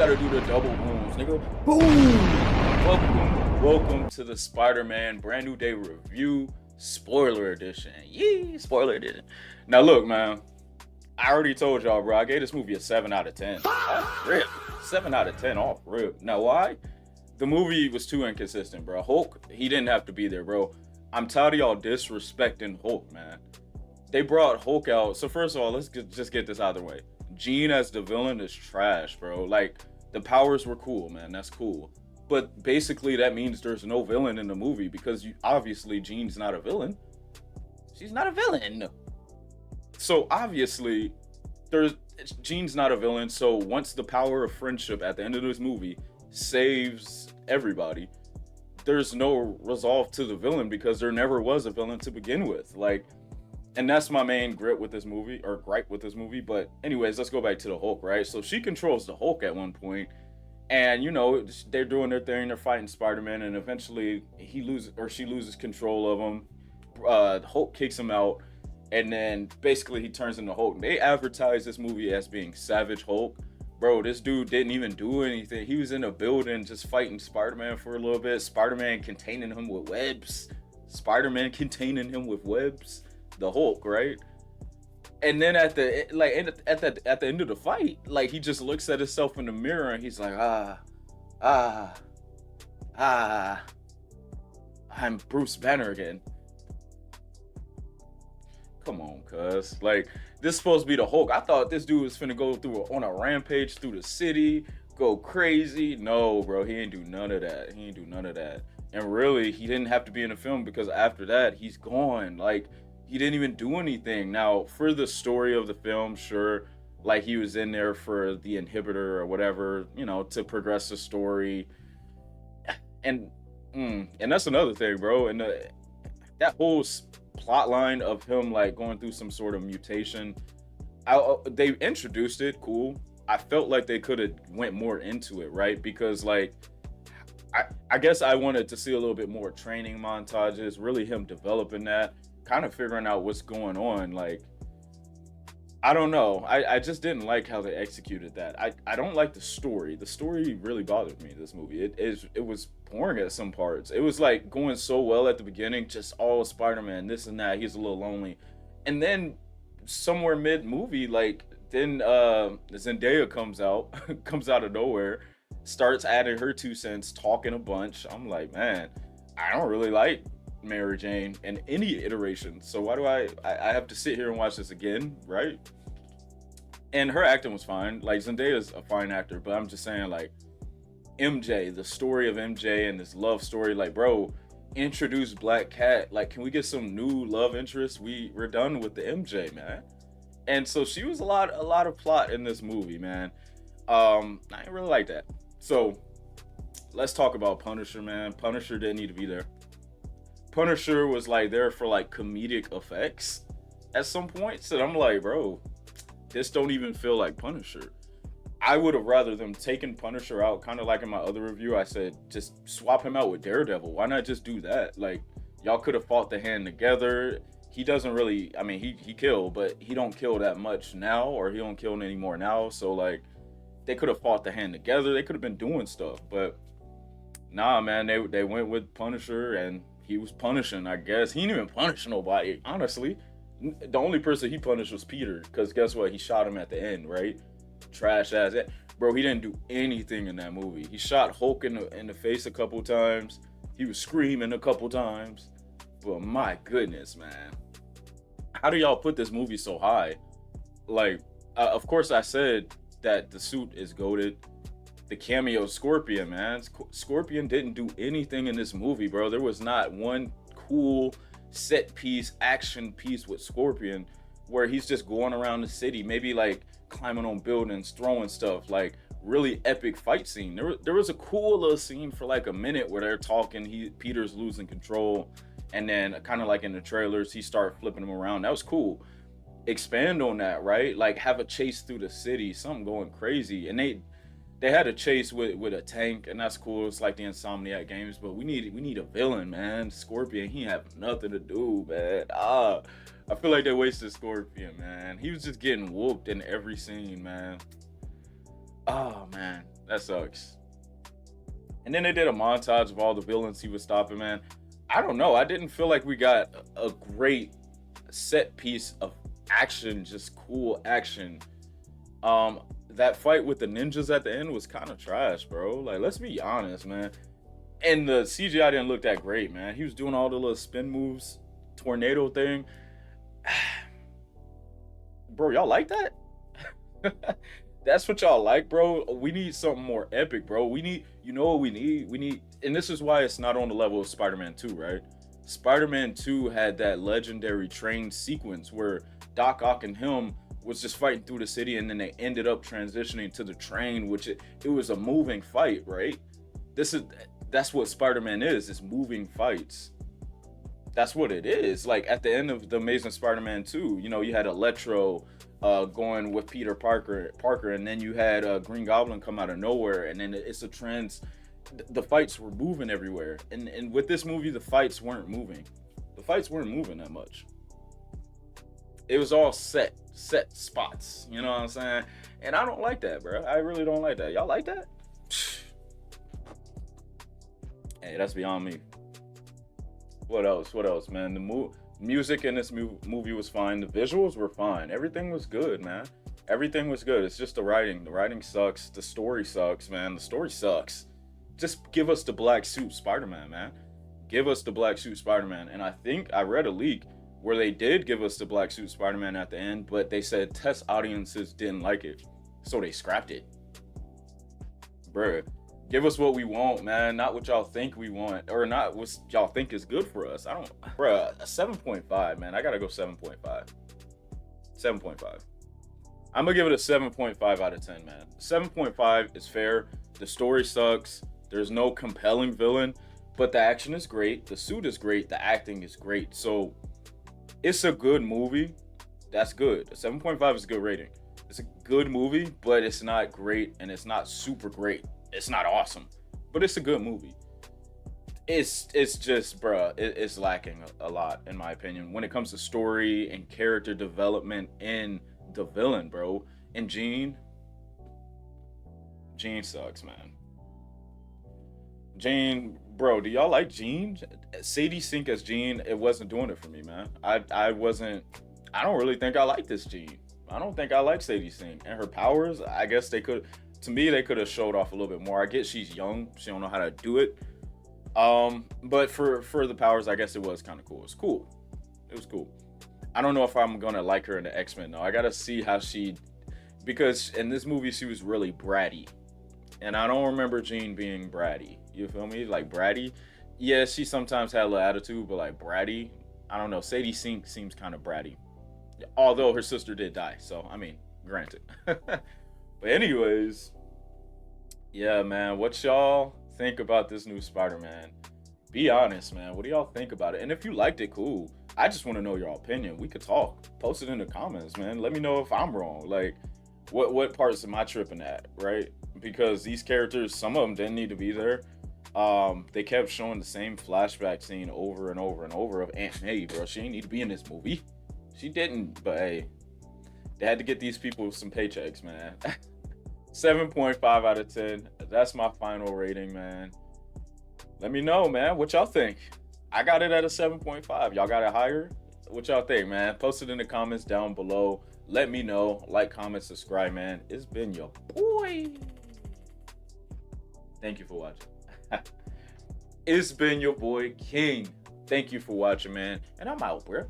gotta do the double booms, nigga. Boom! Welcome to the Spider-Man brand new day review, spoiler edition. Yee, spoiler edition. Now look, man, I already told y'all, bro, I gave this movie a 7 out of 10. Off rip. 7 out of 10 off rip. Now why? The movie was too inconsistent, bro. Hulk, he didn't have to be there, bro. I'm tired of y'all disrespecting Hulk, man. They brought Hulk out. So first of all, just get this out of the way. Jean as the villain is trash, bro. Like, the powers were cool, man. That's cool. But basically that means there's no villain in the movie because obviously Jean's not a villain. She's not a villain. So obviously Jean's not a villain. So once the power of friendship at the end of this movie saves everybody, there's no resolve to the villain because there never was a villain to begin with. Like, and that's my main gripe with this movie. But anyways, let's go back to the Hulk, right? So she controls the Hulk at one point, and you know, they're doing their thing, they're fighting Spider-Man, and eventually she loses control of him. Hulk kicks him out, and then basically he turns into Hulk. They advertise this movie as being Savage Hulk. Bro, this dude didn't even do anything. He was in a building just fighting Spider-Man for a little bit. Spider-Man containing him with webs. The Hulk, right? And then at the end of the fight, like, he just looks at himself in the mirror and he's like, I'm Bruce Banner again. Come on, cuz. Like, this is supposed to be the Hulk. I thought this dude was finna go on a rampage through the city, go crazy. No, bro, he ain't do none of that. And really, he didn't have to be in the film because after that, he's gone. Like, he didn't even do anything. Now, for the story of the film, sure, like, he was in there for the inhibitor or whatever, you know, to progress the story. And that's another thing, bro. And that whole plot line of him, like, going through some sort of mutation, they introduced it, cool. I felt like they could have went more into it, right? Because, like, I guess I wanted to see a little bit more training montages, really him developing that, kind of figuring out what's going on. Like, I don't know. I just didn't like how they executed that. I don't like the story. The story really bothered me, this movie. It was boring at some parts. It was like going so well at the beginning, just all Spider-Man, this and that, he's a little lonely. And then somewhere mid-movie, like, then Zendaya comes out of nowhere, starts adding her 2 cents, talking a bunch. I'm like, man, I don't really like Mary Jane in any iteration. So why do I have to sit here and watch this again, right? And her acting was fine. Like, Zendaya's a fine actor, but I'm just saying, like, MJ, the story of MJ and this love story, like, bro, introduce Black Cat. Like, can we get some new love interest? We're done with the MJ, man. And so she was a lot of plot in this movie, man. I didn't really like that. So let's talk about Punisher, man. Punisher didn't need to be there. Punisher was, like, there for, like, comedic effects at some points, and I'm like, bro, this don't even feel like Punisher. I would have rather them taken Punisher out, kind of like in my other review. I said, just swap him out with Daredevil. Why not just do that? Like, y'all could have fought the hand together. He doesn't really, I mean, he killed, but he don't kill that much now, or he don't kill anymore now. So, like, they could have fought the hand together. They could have been doing stuff, but nah, man, they went with Punisher, and he was punishing, I guess. He didn't even punish nobody, honestly. The only person he punished was Peter, because guess what? He shot him at the end, right? Trash ass. Bro, he didn't do anything in that movie. He shot Hulk in the face a couple times. He was screaming a couple times. But my goodness, man. How do y'all put this movie so high? Like, of course I said that the suit is goated. The cameo Scorpion, man. Scorpion didn't do anything in this movie, bro. There was not one cool set piece, action piece with Scorpion where he's just going around the city, maybe, like, climbing on buildings, throwing stuff, like, really epic fight scene. There was a cool little scene for like a minute where they're talking, Peter's losing control, and then kind of like in the trailers, he started flipping him around. That was cool. Expand on that, right? Like, have a chase through the city, something going crazy. And they had a chase with a tank, and that's cool. It's like the Insomniac games, but we need a villain, man. Scorpion, he have nothing to do, man. I feel like they wasted Scorpion, man. He was just getting whooped in every scene, man. Oh, man. That sucks. And then they did a montage of all the villains he was stopping, man. I don't know. I didn't feel like we got a great set piece of action, just cool action. That fight with the ninjas at the end was kind of trash, bro. Like, let's be honest, man. And the CGI didn't look that great, man. He was doing all the little spin moves, tornado thing. Bro, y'all like that? That's what y'all like, bro? We need something more epic, bro. We need, you know what we need? We need, and this is why it's not on the level of Spider-Man 2, right? Spider-Man 2 had that legendary train sequence where Doc Ock and him was just fighting through the city, and then they ended up transitioning to the train, which it was a moving fight, right? That's what Spider-Man is. It's moving fights. That's what it is. Like at the end of the Amazing Spider-Man 2, you know, you had Electro going with Peter Parker, and then you had Green Goblin come out of nowhere, and then it's a trans. The fights were moving everywhere, and with this movie, the fights weren't moving. The fights weren't moving that much. It was all set spots. You know what I'm saying? And I don't like that, bro. I really don't like that. Y'all like that? Hey, that's beyond me. What else, man? The music in this movie was fine. The visuals were fine. Everything was good, man. Everything was good. It's just the writing. The writing sucks. The story sucks, man. The story sucks. Just give us the black suit Spider-Man, man. Give us the black suit Spider-Man. And I think I read a leak where they did give us the black suit Spider-Man at the end, but they said test audiences didn't like it, so they scrapped it. Bruh. Give us what we want, man. Not what y'all think we want, or not what y'all think is good for us. Bruh, a 7.5, man. I gotta go 7.5. 7.5. I'm gonna give it a 7.5 out of 10, man. 7.5 is fair. The story sucks. There's no compelling villain, but the action is great. The suit is great. The acting is great. So it's a good movie. That's good. A 7.5 is a good rating. It's a good movie, but it's not great, and it's not super great. It's not awesome, but it's a good movie. It's just, bruh, it's lacking a lot, in my opinion, when it comes to story and character development in the villain, bro. And Jean sucks, man. Jean, bro, do y'all like Jean? Sadie Sink as Jean, it wasn't doing it for me, man. I don't really think I like this Jean. I don't think I like Sadie Sink. And her powers, I guess they could have showed off a little bit more. I get she's young, she don't know how to do it. But for the powers, I guess it was kind of cool. It's cool. It was cool. I don't know if I'm gonna like her in the X-Men though. I gotta see how because in this movie she was really bratty, and I don't remember Jean being bratty. You feel me? Like bratty. Yeah, she sometimes had a little attitude, but like bratty, I don't know. Sadie Sink seems kind of bratty, although her sister did die. So I mean, granted. But anyways, yeah, man, what y'all think about this new Spider-Man? Be honest, man. What do y'all think about it? And if you liked it, cool. I just want to know your opinion. We could talk. Post it in the comments, man. Let me know if I'm wrong. Like, what parts am I tripping at, right? Because these characters, some of them didn't need to be there. They kept showing the same flashback scene over and over and over of Aunt May, bro. She didn't need to be in this movie. She didn't, but hey, they had to get these people some paychecks, man. 7.5 out of 10. That's my final rating, man. Let me know, man. What y'all think? I got it at a 7.5. Y'all got it higher? What y'all think, man? Post it in the comments down below. Let me know. Like, comment, subscribe, man. It's been your boy. Thank you for watching. It's been your boy, King. Thank you for watching, man. And I'm out, bro.